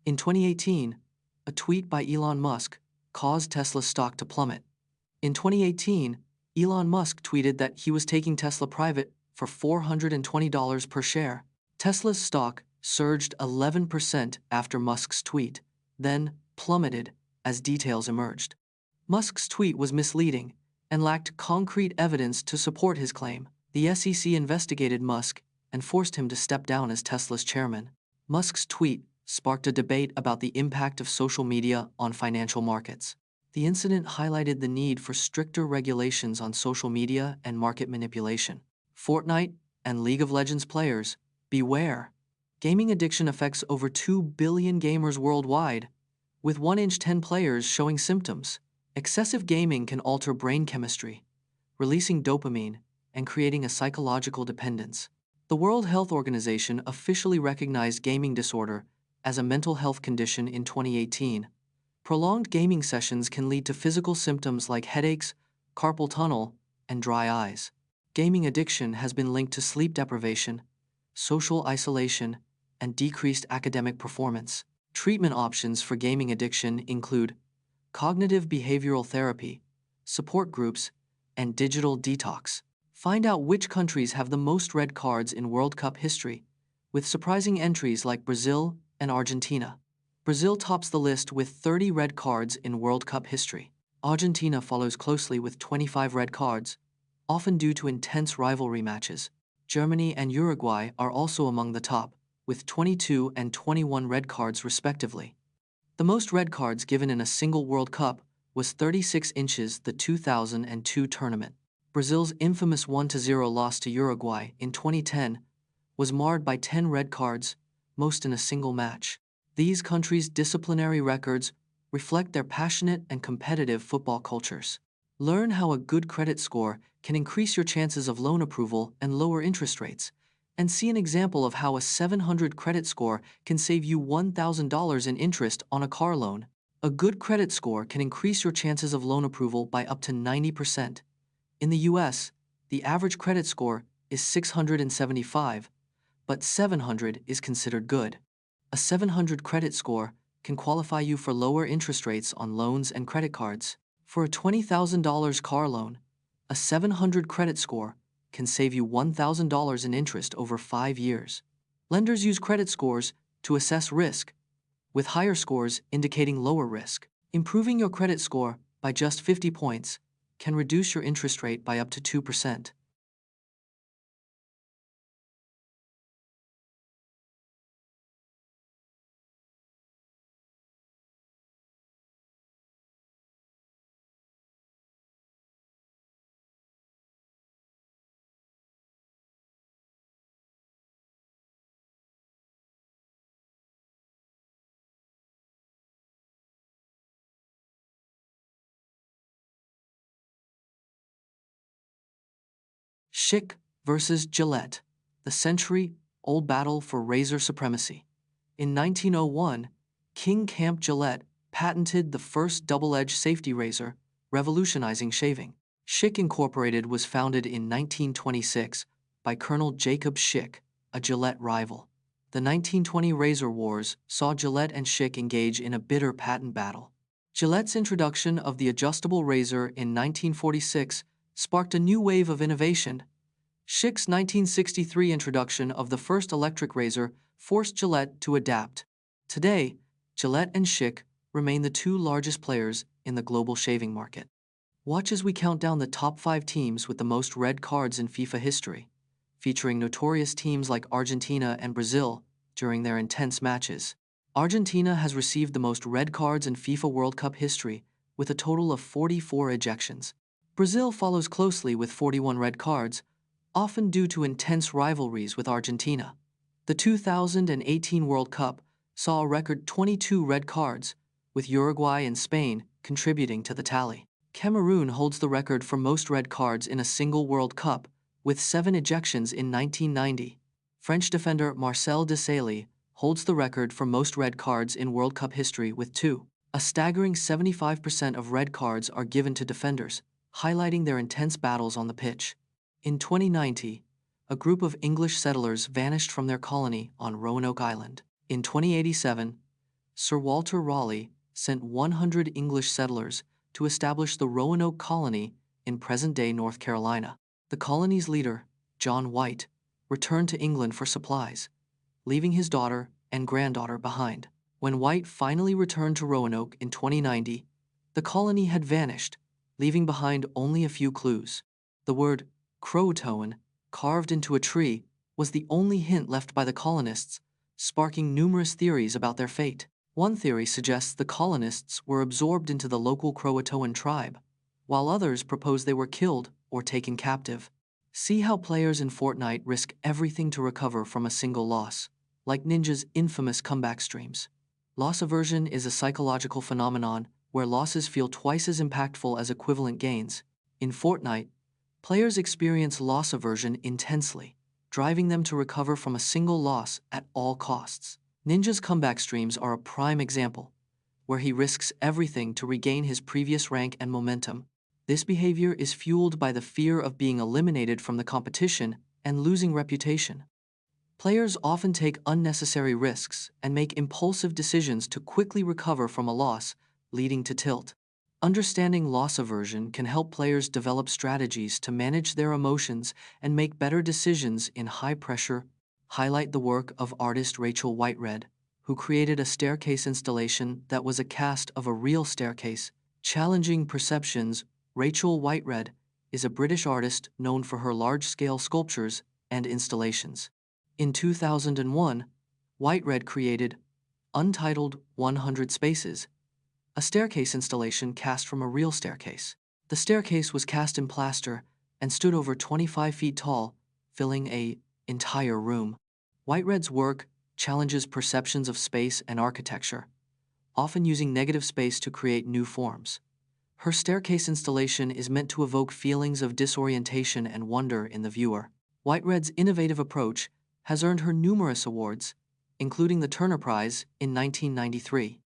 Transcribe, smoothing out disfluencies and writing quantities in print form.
In 2018, a tweet by Elon Musk caused Tesla's stock to plummet. In 2018, Elon Musk tweeted that he was taking Tesla private for $420 per share. Tesla's stock surged 11% after Musk's tweet, then plummeted as details emerged. Musk's tweet was misleading and lacked concrete evidence to support his claim. The SEC investigated Musk and forced him to step down as Tesla's chairman. Musk's tweet sparked a debate about the impact of social media on financial markets. The incident highlighted the need for stricter regulations on social media and market manipulation. Fortnite and League of Legends players, beware. Gaming addiction affects over 2 billion gamers worldwide, with 1 in 10 players showing symptoms. Excessive gaming can alter brain chemistry, releasing dopamine and creating a psychological dependence. The World Health Organization officially recognized gaming disorder as a mental health condition in 2018. Prolonged gaming sessions can lead to physical symptoms like headaches, carpal tunnel, and dry eyes. Gaming addiction has been linked to sleep deprivation, social isolation, and decreased academic performance. Treatment options for gaming addiction include cognitive behavioral therapy, support groups, and digital detox. Find out which countries have the most red cards in World Cup history, with surprising entries like Brazil and Argentina. Brazil tops the list with 30 red cards in World Cup history. Argentina follows closely with 25 red cards, often due to intense rivalry matches. Germany and Uruguay are also among the top, with 22 and 21 red cards respectively. The most red cards given in a single World Cup was 36 inches the 2002 tournament. Brazil's infamous 1-0 loss to Uruguay in 2010 was marred by 10 red cards, most in a single match. These countries' disciplinary records reflect their passionate and competitive football cultures. Learn how a good credit score can increase your chances of loan approval and lower interest rates, and see an example of how a 700 credit score can save you $1,000 in interest on a car loan. A good credit score can increase your chances of loan approval by up to 90%. In the US, the average credit score is 675, but 700 is considered good. A 700 credit score can qualify you for lower interest rates on loans and credit cards. For a $20,000 car loan, a 700 credit score can save you $1,000 in interest over 5 years. Lenders use credit scores to assess risk, with higher scores indicating lower risk. Improving your credit score by just 50 points can reduce your interest rate by up to 2%. Schick versus Gillette, the century-old battle for razor supremacy. In 1901, King Camp Gillette patented the first double-edged safety razor, revolutionizing shaving. Schick Incorporated was founded in 1926 by Colonel Jacob Schick, a Gillette rival. The 1920 razor wars saw Gillette and Schick engage in a bitter patent battle. Gillette's introduction of the adjustable razor in 1946 sparked a new wave of innovation. Schick's 1963 introduction of the first electric razor forced Gillette to adapt. Today, Gillette and Schick remain the 2 largest players in the global shaving market. Watch as we count down the top 5 teams with the most red cards in FIFA history, featuring notorious teams like Argentina and Brazil during their intense matches. Argentina has received the most red cards in FIFA World Cup history, with a total of 44 ejections. Brazil follows closely with 41 red cards, often due to intense rivalries with Argentina. The 2018 World Cup saw a record 22 red cards, with Uruguay and Spain contributing to the tally. Cameroon holds the record for most red cards in a single World Cup, with 7 ejections in 1990. French defender Marcel Desailly holds the record for most red cards in World Cup history with 2. A staggering 75% of red cards are given to defenders, highlighting their intense battles on the pitch. In 2090, a group of English settlers vanished from their colony on Roanoke Island. In 2087, Sir Walter Raleigh sent 100 English settlers to establish the Roanoke colony in present-day North Carolina. The colony's leader, John White, returned to England for supplies, leaving his daughter and granddaughter behind. When White finally returned to Roanoke in 2090, the colony had vanished, leaving behind only a few clues. The word Croatoan, carved into a tree, was the only hint left by the colonists, sparking numerous theories about their fate. One theory suggests the colonists were absorbed into the local Croatoan tribe, while others propose they were killed or taken captive. See how players in Fortnite risk everything to recover from a single loss, like Ninja's infamous comeback streams. Loss aversion is a psychological phenomenon where losses feel twice as impactful as equivalent gains. In Fortnite, players experience loss aversion intensely, driving them to recover from a single loss at all costs. Ninja's comeback streams are a prime example, where he risks everything to regain his previous rank and momentum. This behavior is fueled by the fear of being eliminated from the competition and losing reputation. Players often take unnecessary risks and make impulsive decisions to quickly recover from a loss, leading to tilt. Understanding loss aversion can help players develop strategies to manage their emotions and make better decisions in high pressure. Highlight the work of artist Rachel Whitered, who created a staircase installation that was a cast of a real staircase. Challenging perceptions, Rachel Whitered is a British artist known for her large-scale sculptures and installations. In 2001, Whitered created Untitled 100 Spaces, a staircase installation cast from a real staircase. The staircase was cast in plaster and stood over 25 feet tall, filling an entire room. Whitered's work challenges perceptions of space and architecture, often using negative space to create new forms. Her staircase installation is meant to evoke feelings of disorientation and wonder in the viewer. Whitered's innovative approach has earned her numerous awards, including the Turner Prize in 1993.